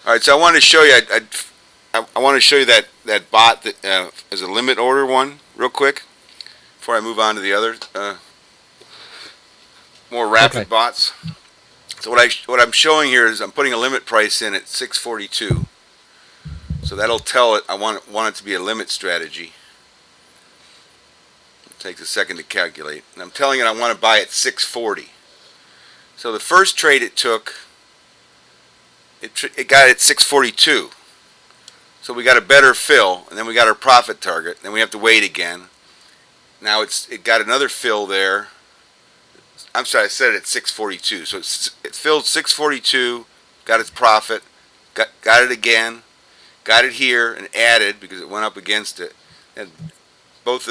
All right, so I wanted to show you. I want to show you that bot that is a limit order one real quick before I move on to the other more rapid bots. So what I'm showing here is I'm putting a limit price in at 642. So that'll tell it I want it to be a limit strategy. It takes a second to calculate, and I'm telling it I want to buy at 640. So the first trade it took, it got at 642. So we got a better fill, and then we got our profit target. Then we have to wait again. Now it got another fill there. I'm sorry, I said it at 642. So it filled 642, got its profit, got it again, got it here, and added because it went up against it. And both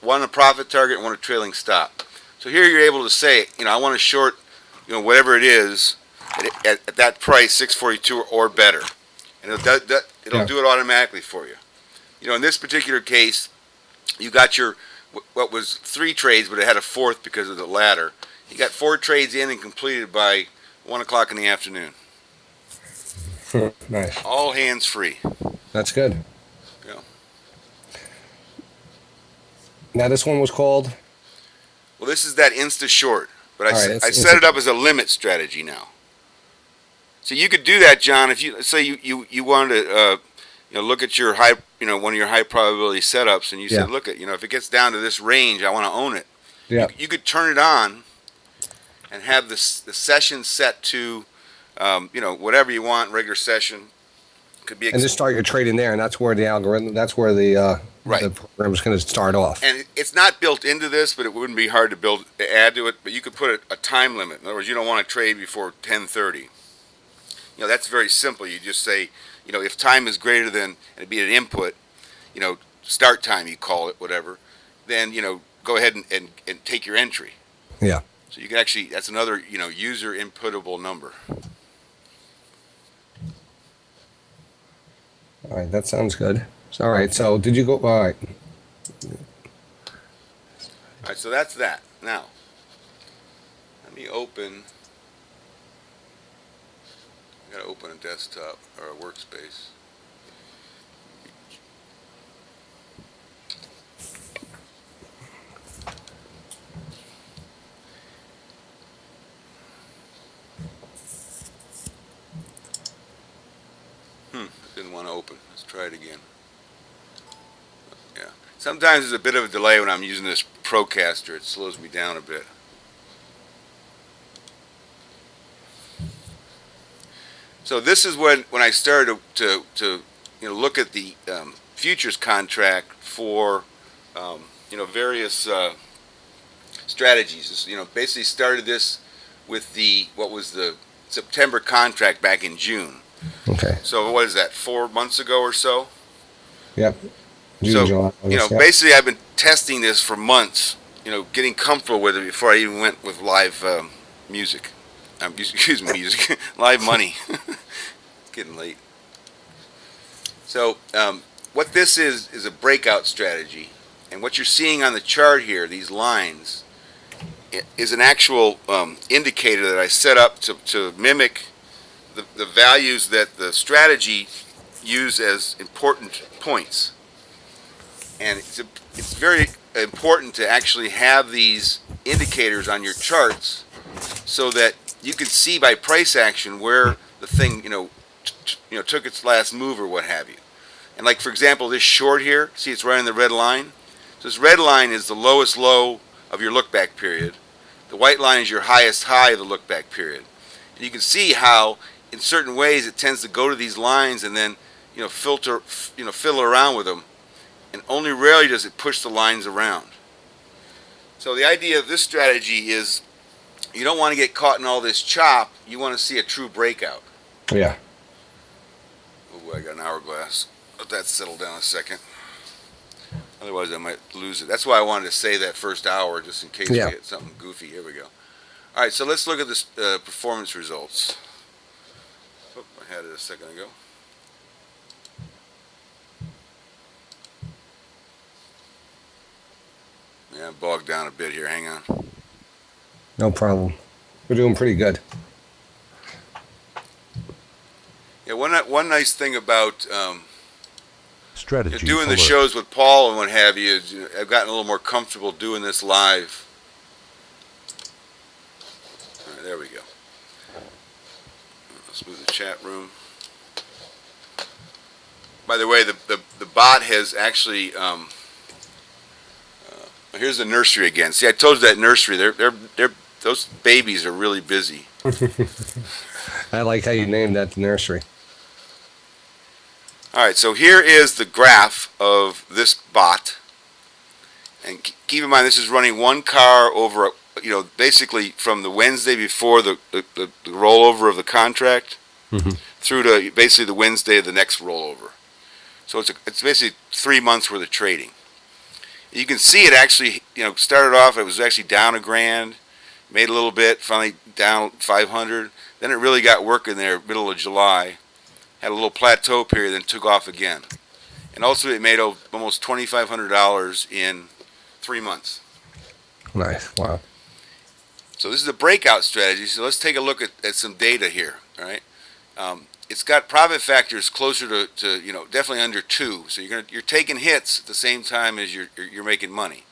one a profit target and one a trailing stop. So here you're able to say, I want to short, whatever it is at that price, 642 or better, and it'll do it automatically for you. In this particular case, you got your what was 3 trades, but it had a 4th because of the ladder. You got 4 trades in and completed by 1 o'clock in the afternoon. Nice. All hands free. That's good. Yeah. Now this one was called? Well, this is that Insta Short, but I set it up as a limit strategy now. So you could do that, John, if you say you wanted to look at your one of your high probability setups, and you said, look at if it gets down to this range, I want to own it. Yeah. You could turn it on and have the session set to whatever you want, regular session. Could be and just start your trade in there, and that's where the algorithm, that's where the program is going to start off. And it's not built into this, but it wouldn't be hard to add to it. But you could put a time limit. In other words, you don't want to trade before 10:30. That's very simple. You just say, if time is greater than, and it'd be an input, start time, you call it, whatever, then, go ahead and take your entry. Yeah. So you can actually, that's another, user inputable number. All right, that sounds good. All right, so did you go, all right. All right, so that's that. Now, let me open. I gotta open a desktop or a workspace. Didn't want to open. Let's try it again. Yeah. Sometimes there's a bit of a delay when I'm using this Procaster. It slows me down a bit. So this is when I started to look at the futures contract for various strategies. Basically started this with what was the September contract back in June. Okay. So what is that? 4 months ago or so? Yep. So basically, I've been testing this for months. Getting comfortable with it before I even went with live music. Excuse me, music. Live money. Getting late. So what this is a breakout strategy, and what you're seeing on the chart here, these lines, is an actual indicator that I set up to mimic the values that the strategy use as important points. And it's very important to actually have these indicators on your charts so that you can see by price action where the thing took its last move or what have you. And like, for example, this short here, see it's right on the red line. So this red line is the lowest low of your look back period. The white line is your highest high of the look back period. And you can see how in certain ways it tends to go to these lines and then fiddle around with them, and only rarely does it push the lines around. So the idea of this strategy is you don't want to get caught in all this chop. You want to see a true breakout. Yeah. Oh, I got an hourglass. Let that settle down a second. Otherwise I might lose it. That's why I wanted to say that first hour, just in case we get something goofy. Here we go. All right, so let's look at this performance results. Oh, I had it a second ago. Yeah, I'm bogged down a bit here. Hang on. No problem. We're doing pretty good. Yeah, one nice thing about Strategy doing the alert. shows with Paul and what have you is I've gotten a little more comfortable doing this live. All right, there we go. Let's move the chat room. By the way, the bot has actually here's the nursery again. See, I told you that nursery. They're those babies are really busy. I like how you named that the nursery. All right, so here is the graph of this bot, and keep in mind this is running one car over, basically from the Wednesday before the rollover of the contract through to basically the Wednesday of the next rollover. So it's basically 3 months worth of trading. You can see it actually, started off, it was actually down $1,000, made a little bit, finally down 500. Then it really got working there middle of July, had a little plateau period, then took off again. And ultimately it made almost $2,500 in 3 months. Nice. Wow. So this is a breakout strategy. So let's take a look at some data here. All right. It's got profit factors closer to definitely under 2. So you're taking hits at the same time as you're making money.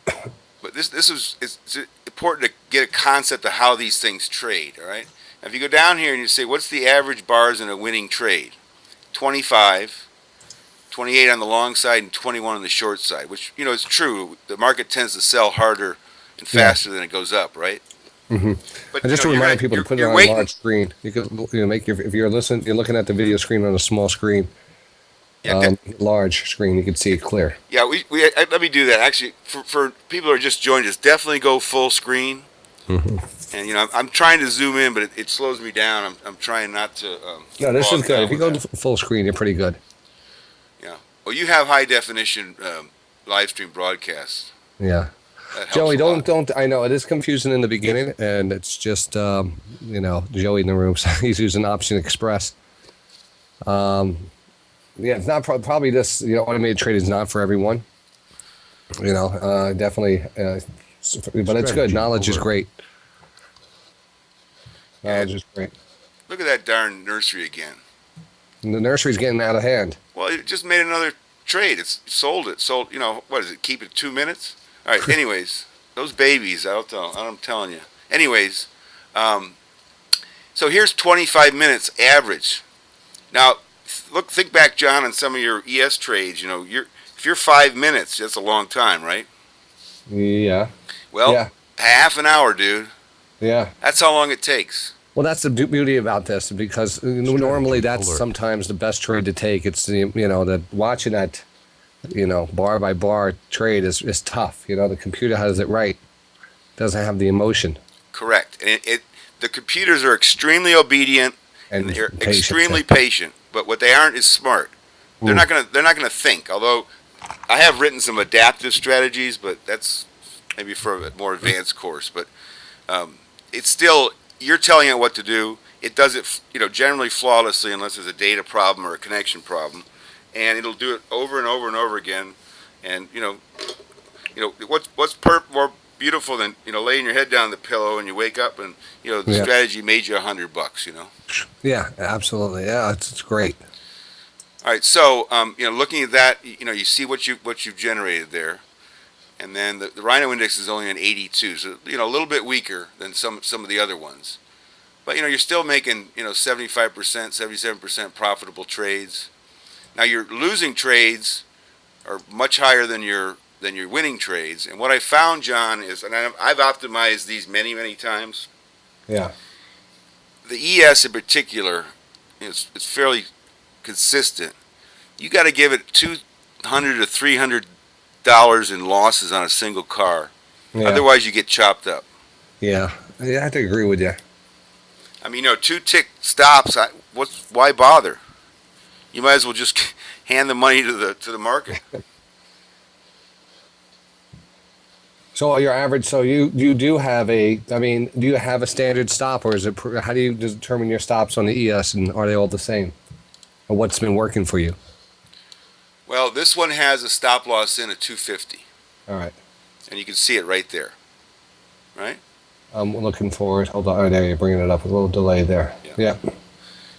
But it's important to get a concept of how these things trade. All right. Now if you go down here and you say what's the average bars in a winning trade, 25, 28 on the long side and 21 on the short side, which is true. The market tends to sell harder and faster than it goes up, right? But And just to remind people to put it on a large screen. You could make if you're looking at the video screen on a small screen, large screen, you can see it clear. Yeah, let me do that. Actually, for people who are just joining us, definitely go full screen. And I'm trying to zoom in, but it slows me down. I'm trying not to. No, this is good. If you go to full screen, you're pretty good. Yeah. Well, you have high definition live stream broadcast. Yeah. Joey, don't. I know it is confusing in the beginning, and it's just Joey in the room. So he's using Option Express. It's not probably this. Automated trading is not for everyone. Definitely, but it's good. Knowledge is great. Knowledge is great. Look at that darn nursery again. And the nursery's getting out of hand. Well, it just made another trade. It's sold. What is it? Keep it 2 minutes. All right. Anyways, those babies. I'm telling you. Anyways, so here's 25 minutes average. Now, think back, John, on some of your ES trades. If you're 5 minutes, that's a long time, right? Yeah. Well, half an hour, dude. Yeah. That's how long it takes. Well, that's the beauty about this, because normally that's sometimes the best trade to take. It's that watching that. Bar by bar trade is tough. The computer has it right. Doesn't have the emotion. Correct. And the computers are extremely obedient and they're extremely patient. But what they aren't is smart. They're not gonna think. Although I have written some adaptive strategies, but that's maybe for a more advanced course. But it's still, you're telling it what to do. It does it generally flawlessly unless there's a data problem or a connection problem. And it'll do it over and over and over again. And what's more beautiful than laying your head down on the pillow and you wake up and the strategy made you $100. Yeah, absolutely. Yeah, it's great. All right, so looking at that, you see what you've generated there, and then the Rhino index is only an 82, so a little bit weaker than some of the other ones. But you're still making 75%, 77% profitable trades. Now your losing trades are much higher than your winning trades. And what I found, John, is, and I've optimized these many times. Yeah. The ES in particular, it's fairly consistent. You got to give it $200 to $300 in losses on a single car. Yeah. Otherwise, you get chopped up. Yeah, I have to agree with you. I mean, 2 tick stops. Why bother? You might as well just hand the money to the market. So your average. So you do have do you have a standard stop, or is it? How do you determine your stops on the ES, and are they all the same? Or what's been working for you? Well, this one has a stop loss in at 250. All right. And you can see it right there. Right? I'm looking forward. Hold on. Oh, there you're bringing it up with a little delay there. Yeah.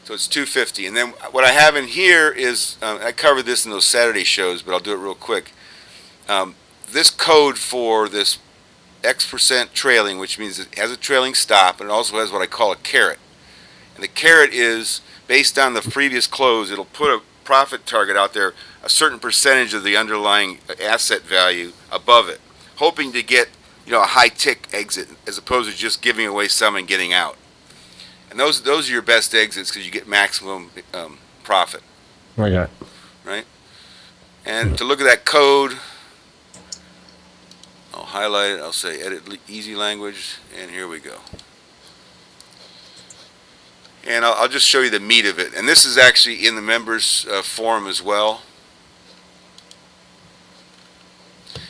So it's 250. And then what I have in here is, I covered this in those Saturday shows, but I'll do it real quick. This code for this X% trailing, which means it has a trailing stop, and it also has what I call a caret. And the caret is based on the previous close. It'll put a profit target out there, a certain percentage of the underlying asset value above it, hoping to get a high tick exit as opposed to just giving away some and getting out. And those are your best exits because you get maximum profit. Okay. Right? And to look at that code, I'll highlight it. I'll say edit easy language, and here we go. And I'll just show you the meat of it. And this is actually in the members forum as well.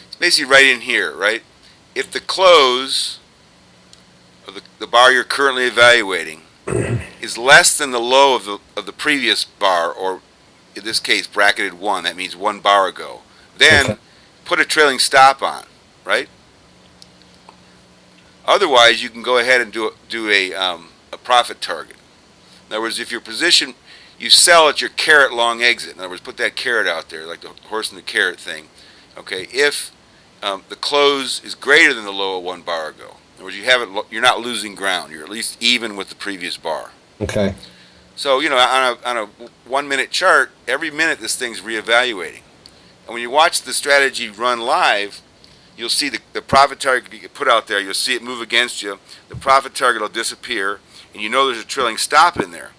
It's basically right in here, right? If the close of the bar you're currently evaluating is less than the low of the previous bar, or in this case bracketed 1, that means 1 bar ago, then put a trailing stop on, right? Otherwise, you can go ahead and do a profit target. In other words, if your position, you sell at your caret long exit. In other words, put that caret out there, like the horse and the carrot thing. Okay, if the close is greater than the low of 1 bar ago. In other words, you're not losing ground. You're at least even with the previous bar. Okay. So on a 1 minute chart, every minute this thing's reevaluating. And when you watch the strategy run live, you'll see the profit target get put out there. You'll see it move against you. The profit target will disappear, and you know there's a trailing stop in there.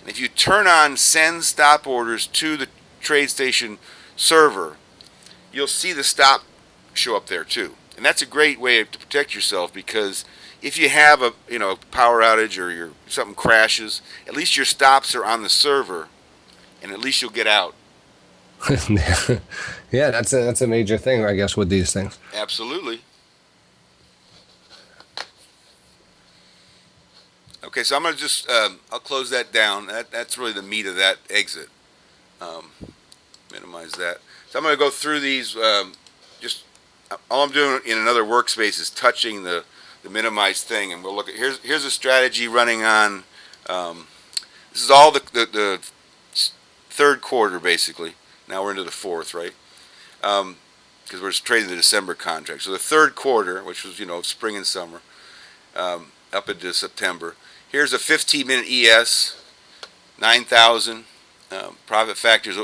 And if you turn on send stop orders to the TradeStation server, you'll see the stop show up there too. And that's a great way to protect yourself, because if you have a power outage or something crashes, at least your stops are on the server, and at least you'll get out. Yeah, that's a major thing, I guess, with these things. Absolutely. Okay, so I'm going to just, I'll close that down. That's really the meat of that exit. Minimize that. So I'm going to go through these, all I'm doing in another workspace is touching the minimize thing, and we'll look at, here's a strategy running on, this is all the third quarter basically. Now we're into the fourth, right? Because we're trading the December contract. So the third quarter, which was, spring and summer, up into September. Here's a 15-minute ES, 9,000. Profit factors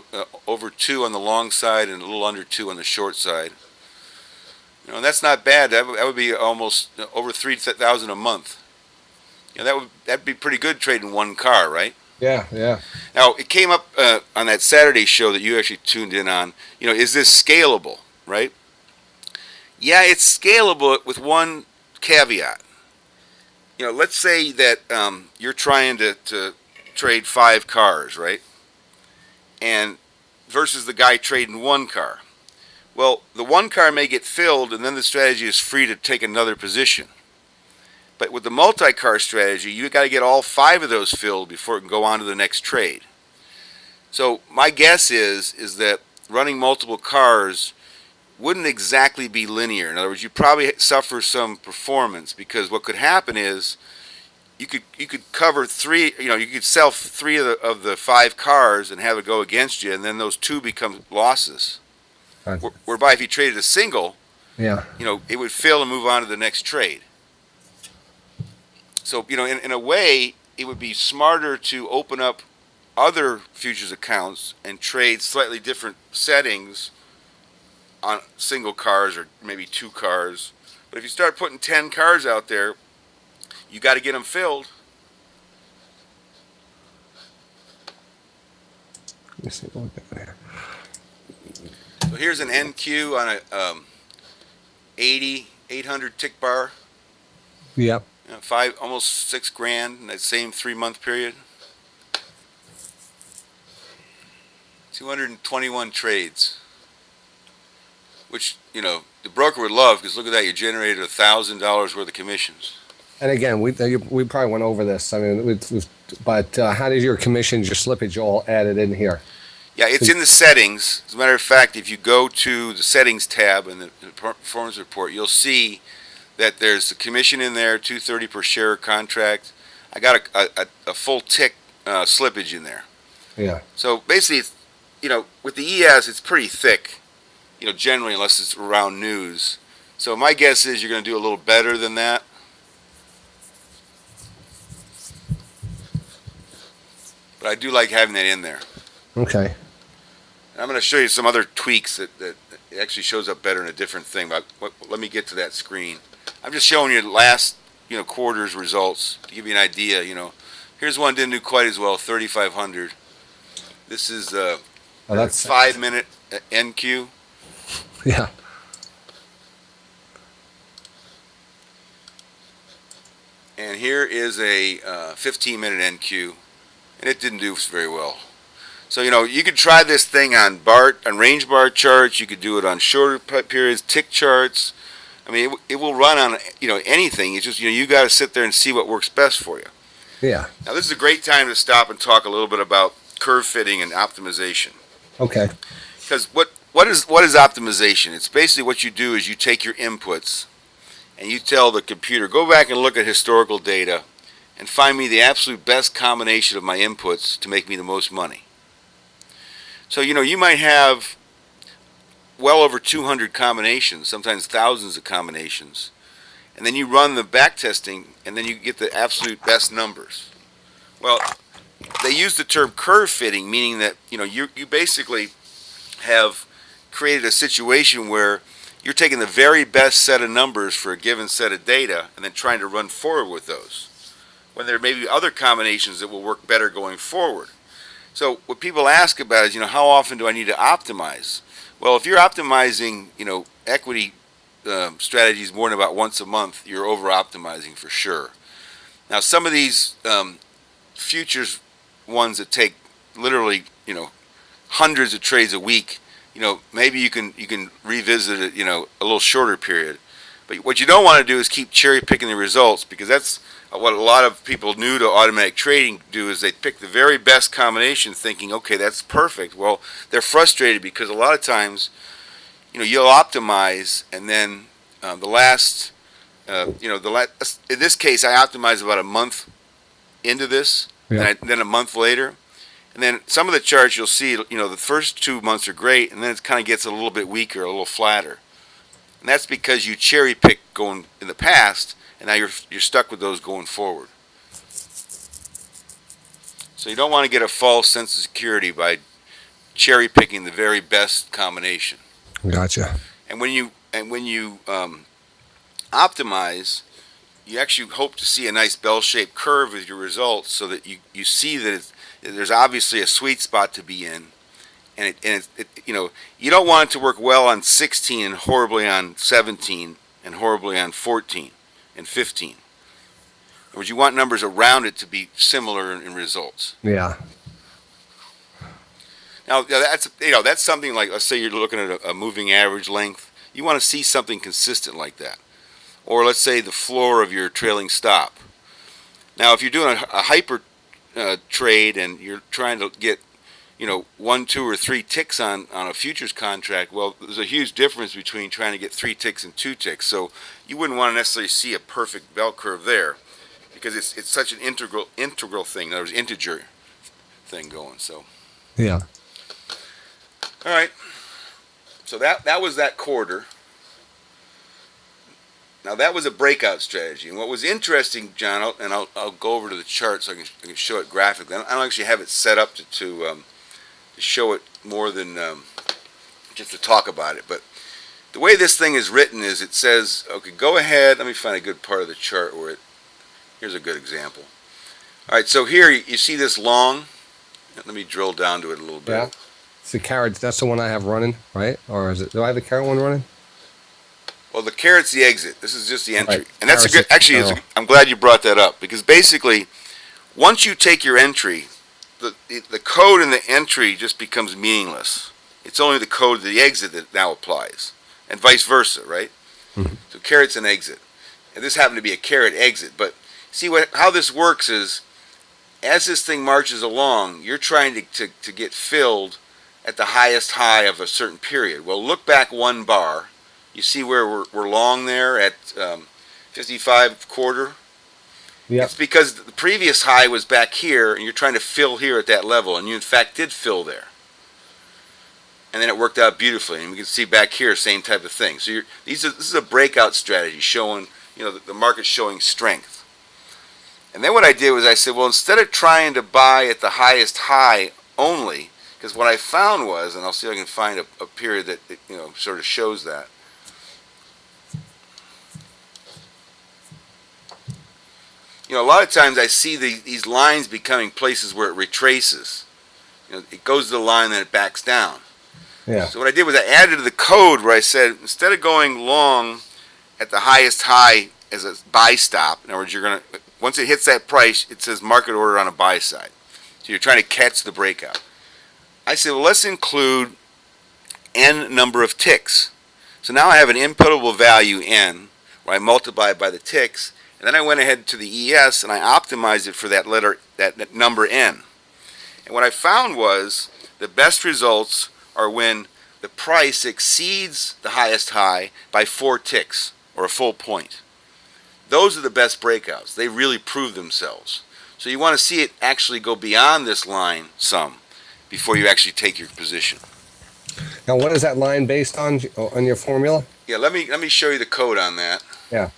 over 2 on the long side and a little under 2 on the short side. And that's not bad. That would be almost over 3,000 a month. That'd be pretty good trading one car, right? Yeah, yeah. Now, it came up on that Saturday show that you actually tuned in on. Is this scalable, right? Yeah, it's scalable with one caveat. Let's say that you're trying to trade 5 cars, right? And versus the guy trading 1 car. Well, the 1 car may get filled, and then the strategy is free to take another position. But with the multi-car strategy, you've got to get all 5 of those filled before it can go on to the next trade. So my guess is that running multiple cars wouldn't exactly be linear. In other words, you probably suffer some performance, because what could happen is you could cover 3. You could sell 3 of the 5 cars and have it go against you, and then those 2 become losses. Whereby if you traded a single, yeah, it would fill and move on to the next trade. So, in a way, it would be smarter to open up other futures accounts and trade slightly different settings on single cars or maybe 2 cars. But if you start putting 10 cars out there, you got to get them filled. Let me see. Look at there. So here's an NQ on a 800 tick bar. Yep. Almost $6,000 in that same 3-month period. 221 trades, which the broker would love, because look at that, you generated $1,000 worth of commissions. And again, we probably went over this. I mean, but how did your commissions, your slippage, all added in here? Yeah, it's in the settings. As a matter of fact, if you go to the settings tab in the performance report, you'll see that there's a commission in there, $230 per share contract. I got a full tick slippage in there. Yeah. So basically, it's, with the ES, it's pretty thick, generally, unless it's around news. So my guess is you're going to do a little better than that. But I do like having that in there. Okay. I'm going to show you some other tweaks that it actually shows up better in a different thing. But let me get to that screen. I'm just showing you the last quarter's results to give you an idea. Here's one didn't do quite as well, 3,500. This is that's 5-minute NQ. Yeah. And here is a 15-minute NQ, and it didn't do very well. So you could try this thing on range bar charts. You could do it on shorter periods, tick charts. I mean, it will run on anything. It's just you got to sit there and see what works best for you. Yeah. Now this is a great time to stop and talk a little bit about curve fitting and optimization. Okay. Because what is optimization? It's basically what you do is you take your inputs and you tell the computer, go back and look at historical data and find me the absolute best combination of my inputs to make me the most money. So you might have well over 200 combinations, sometimes thousands of combinations, and then you run the back testing and then you get the absolute best numbers. Well, they use the term curve fitting, meaning that you basically have created a situation where you're taking the very best set of numbers for a given set of data and then trying to run forward with those, when there may be other combinations that will work better going forward. So what people ask about is, how often do I need to optimize? Well, if you're optimizing, equity strategies more than about once a month, you're over-optimizing for sure. Now, some of these futures ones that take literally, hundreds of trades a week, maybe you can revisit it, a little shorter period. But what you don't want to do is keep cherry picking the results, because that's what a lot of people new to automatic trading do, is they pick the very best combination thinking, okay, that's perfect. Well, they're frustrated because a lot of times, you'll optimize and then in this case, I optimized about a month into this, Yeah. and then a month later. And then some of the charts you'll see, the first 2 months are great, and then it kind of gets a little bit weaker, a little flatter. And that's because you cherry picked going in the past, and now you're stuck with those going forward. So you don't want to get a false sense of security by cherry picking the very best combination. Gotcha. And when you optimize, you actually hope to see a nice bell-shaped curve with your results, so that you see that there's obviously a sweet spot to be in, and you don't want it to work well on 16 and horribly on 17 and horribly on 14 and 15. In other words, you want numbers around it to be similar in results. Yeah. Now that's something like, let's say you're looking at a moving average length. You want to see something consistent like that, or let's say the floor of your trailing stop. Now, if you're doing a hyper trade and you're trying to get 1, 2, or 3 ticks on a futures contract, well, there's a huge difference between trying to get 3 ticks and 2 ticks. So you wouldn't want to necessarily see a perfect bell curve there, because it's such an integral thing. In other words, integer thing going. So Yeah. all right. So that was that quarter. Now that was a breakout strategy, and what was interesting, John, I'll go over to the chart so I can show it graphically. I don't actually have it set up to show it more than just to talk about it. But the way this thing is written is, it says, okay, go ahead. Let me find a good part of the chart where here's a good example. All right, so here you see this long. Let me drill down to it a little bit. Yeah. It's the carrot. That's the one I have running, right? Or is it? Do I have the carrot one running? Well, the carrot's the exit. This is just the entry. Right. And that's a good, actually, I'm glad you brought that up, because basically, once you take your entry, the code in the entry just becomes meaningless. It's only the code of the exit that now applies, and vice versa, right? Mm-hmm. So carrot's an exit. And this happened to be a carrot exit. But see, how this works is, as this thing marches along, you're trying to get filled at the highest high of a certain period. Well, look back 1 bar. You see where we're long there at 55 quarter? Yep. It's because the previous high was back here, and you're trying to fill here at that level, and you in fact did fill there. And then it worked out beautifully, and we can see back here, same type of thing. So this is a breakout strategy showing, the market's showing strength. And then what I did was I said, well, instead of trying to buy at the highest high only, because what I found was, and I'll see if I can find a period that sort of shows that. A lot of times I see these lines becoming places where it retraces. It goes to the line, then it backs down. Yeah. So what I did was I added to the code where I said, instead of going long at the highest high as a buy stop, in other words, once it hits that price, it says market order on a buy side. So you're trying to catch the breakout. I said, well, let's include n number of ticks. So now I have an inputable value n, where I multiply it by the ticks, and then I went ahead to the ES and I optimized it for that number n. And what I found was the best results are when the price exceeds the highest high by 4 ticks or a full point. Those are the best breakouts. They really prove themselves. So you want to see it actually go beyond this line some before you actually take your position. Now, what is that line based on your formula? Yeah, let me show you the code on that. Yeah.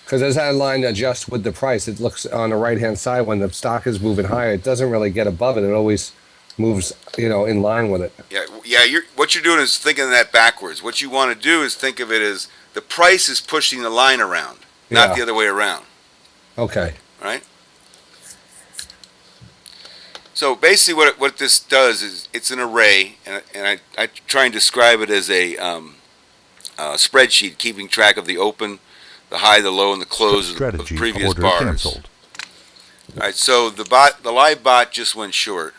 Because as that line adjusts with the price, it looks on the right-hand side when the stock is moving higher, it doesn't really get above it. It always moves, in line with it. Yeah. What you're doing is thinking of that backwards. What you want to do is think of it as the price is pushing the line around, not the other way around. Okay. Right? So basically what this does is it's an array, and I try and describe it as a spreadsheet keeping track of the open, the high, the low, and the close of the previous bars. Canceled. All right, so the live bot just went short,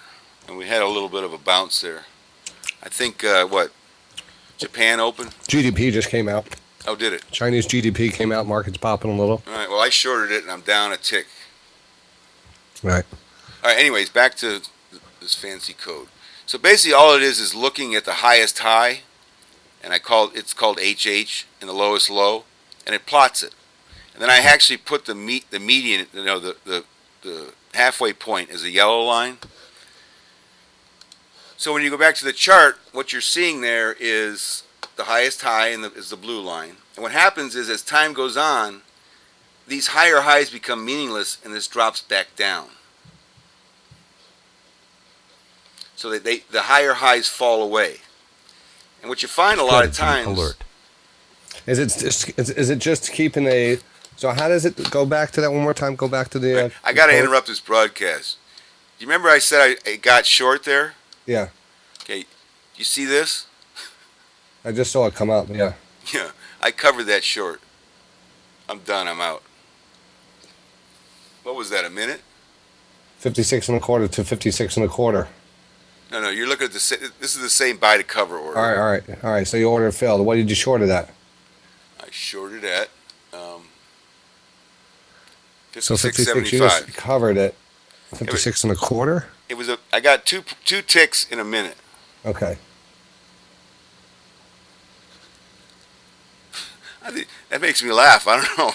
and we had a little bit of a bounce there. I think, Japan open? GDP just came out. Oh, did it? Chinese GDP came out, market's popping a little. All right, well, I shorted it, and I'm down a tick. Right. All right, anyways, back to this fancy code. So basically all it is looking at the highest high, and it's called HH, and the lowest low, and it plots it. And then I actually put the median, the halfway point as a yellow line. So when you go back to the chart, what you're seeing there is the highest high is the blue line. And what happens is as time goes on, these higher highs become meaningless and this drops back down. So that the higher highs fall away. And what you find a lot of times... Alert. Is it just keeping a... So how does it go back to that one more time? Go back to the... I got to interrupt this broadcast. Do you remember I said I got short there? Yeah. Okay. You see this? I just saw it come up, yeah. Yeah. I covered that short. I'm done. I'm out. What was that, a minute? 56 and a quarter to 56 and a quarter. No, you're looking at this is the same buy to cover order. All right. So your order failed. What did you short it at? I shorted at 56.75. So 56, you just covered it. 56 and a quarter? I got two ticks in a minute. Okay. That makes me laugh. I don't know.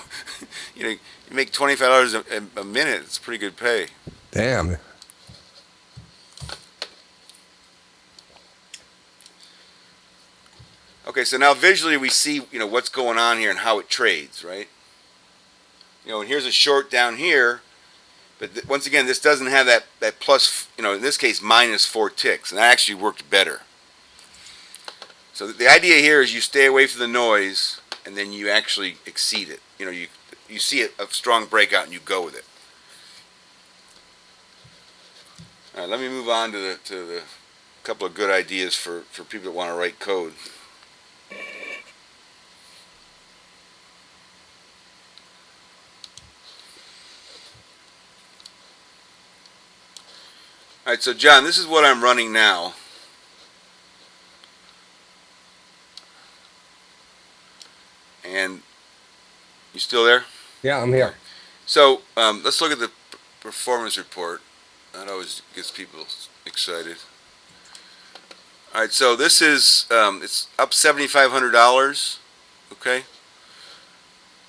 You make $25 a minute. It's pretty good pay. Damn. Okay, so now visually we see, what's going on here and how it trades, right? And here's a short down here, but once again, this doesn't have that plus, in this case, minus 4 ticks, and that actually worked better. So the idea here is you stay away from the noise, and then you actually exceed it. You see a strong breakout, and you go with it. All right, let me move on to the couple of good ideas for people that want to write code. All right, so John, this is what I'm running now. And you still there? Yeah, I'm here. So let's look at the performance report. That always gets people excited. All right, so this is it's up $7,500. Okay.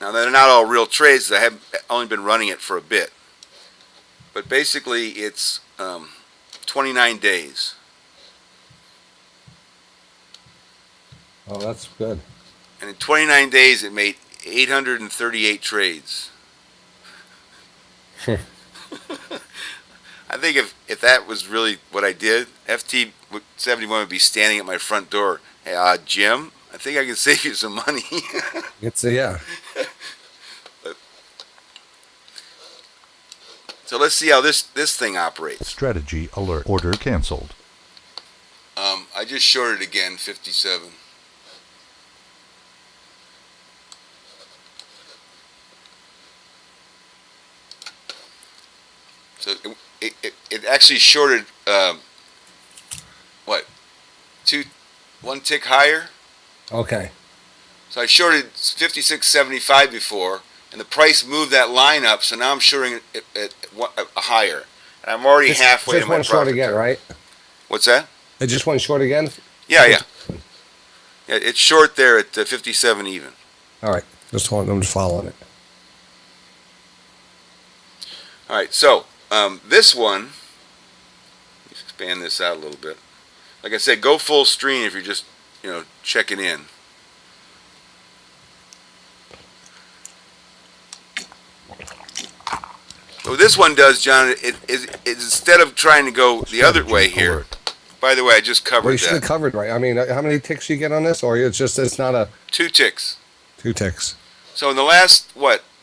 Now, they're not all real trades. I have only been running it for a bit. But basically, it's 29 days. Oh, that's good. And in 29 days, it made 838 trades. I think if that was really what I did, FT71 would be standing at my front door. Hey, Jim, I think I can save you some money. Yeah. So let's see how this thing operates. Strategy alert. Order canceled. I just shorted again, 57. So it actually shorted what, one tick higher. Okay. So I shorted 56.75 before, and the price moved that line up. So now I'm shorting it at a higher, and I'm already halfway to my profit. Just one short again, right? What's that? It just went short again. Yeah. It's short there at 57 even. All right. I'm just following it. All right. So this one, let's expand this out a little bit. Like I said, go full screen if you're just checking in. So what this one does, John, is instead of trying to go the other way here. By the way, I just covered that. You should have covered, right? I mean, how many ticks you get on this, or it's not a 2 ticks. 2 ticks. So in the last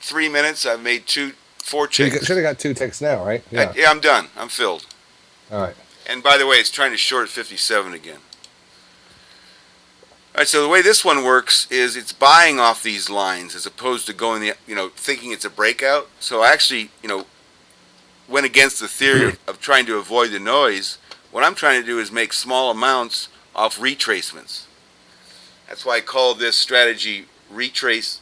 3 minutes, I've made 4 ticks. So you should have got 2 ticks now, right? Yeah, I'm done. I'm filled. All right. And by the way, it's trying to short 57 again. All right, so the way this one works is it's buying off these lines as opposed to going thinking it's a breakout. So I actually, went against the theory of trying to avoid the noise. What I'm trying to do is make small amounts off retracements. That's why I call this strategy retrace.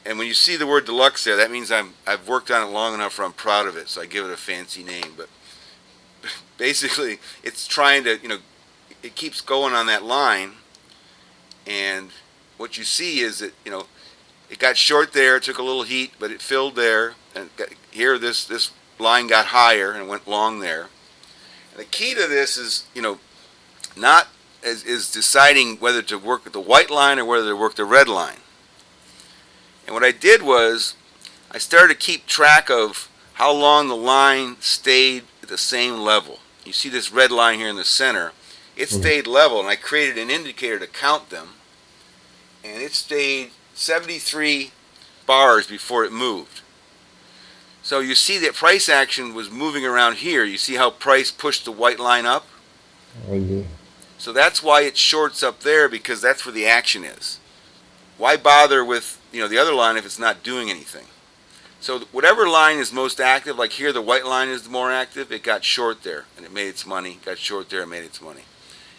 And when you see the word deluxe there, that means I've worked on it long enough where I'm proud of it, so I give it a fancy name. But basically, it's trying to, it keeps going on that line. And what you see is that, it got short there, it took a little heat, but it filled there. And here, this line got higher and went long there. And the key to this is, not is deciding whether to work with the white line or whether to work the red line. And what I did was I started to keep track of how long the line stayed at the same level. You see this red line here in the center. It stayed level, and I created an indicator to count them. And it stayed 73 bars before it moved. So you see that price action was moving around here. You see how price pushed the white line up? So that's why it shorts up there, because that's where the action is. Why bother with the other line if it's not doing anything? So whatever line is most active, like here the white line is more active, it got short there and it made its money. Got short there and made its money.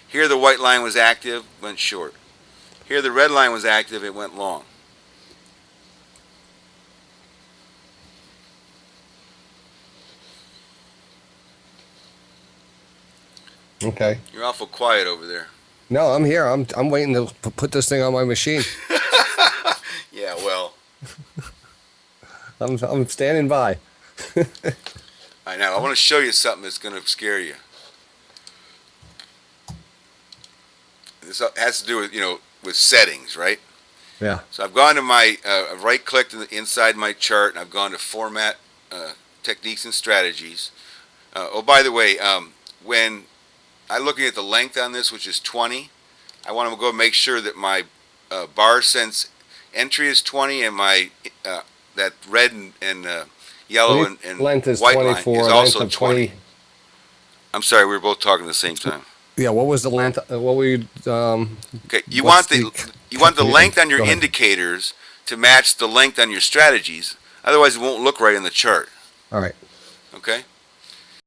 Here the white line was active, went short. Here the red line was active, it went long. Okay. You're awful quiet over there. No, I'm here. I'm waiting to put this thing on my machine. Yeah, well. I'm standing by. I know. I want to show you something that's going to scare you. This has to do with with settings, right? Yeah. So I've gone to my I've right-clicked inside my chart, and I've gone to Format, Techniques and Strategies. Oh, by the way, when I'm looking at the length on this, which is 20, I want to go make sure that my bar sense entry is 20, and my that red and yellow and length is white 24, line is also length of 20. I'm sorry, we were both talking at the same time. Yeah, what was the length? What were you? Okay, you want the length on your indicators to match the length on your strategies. Otherwise, it won't look right in the chart. All right. Okay.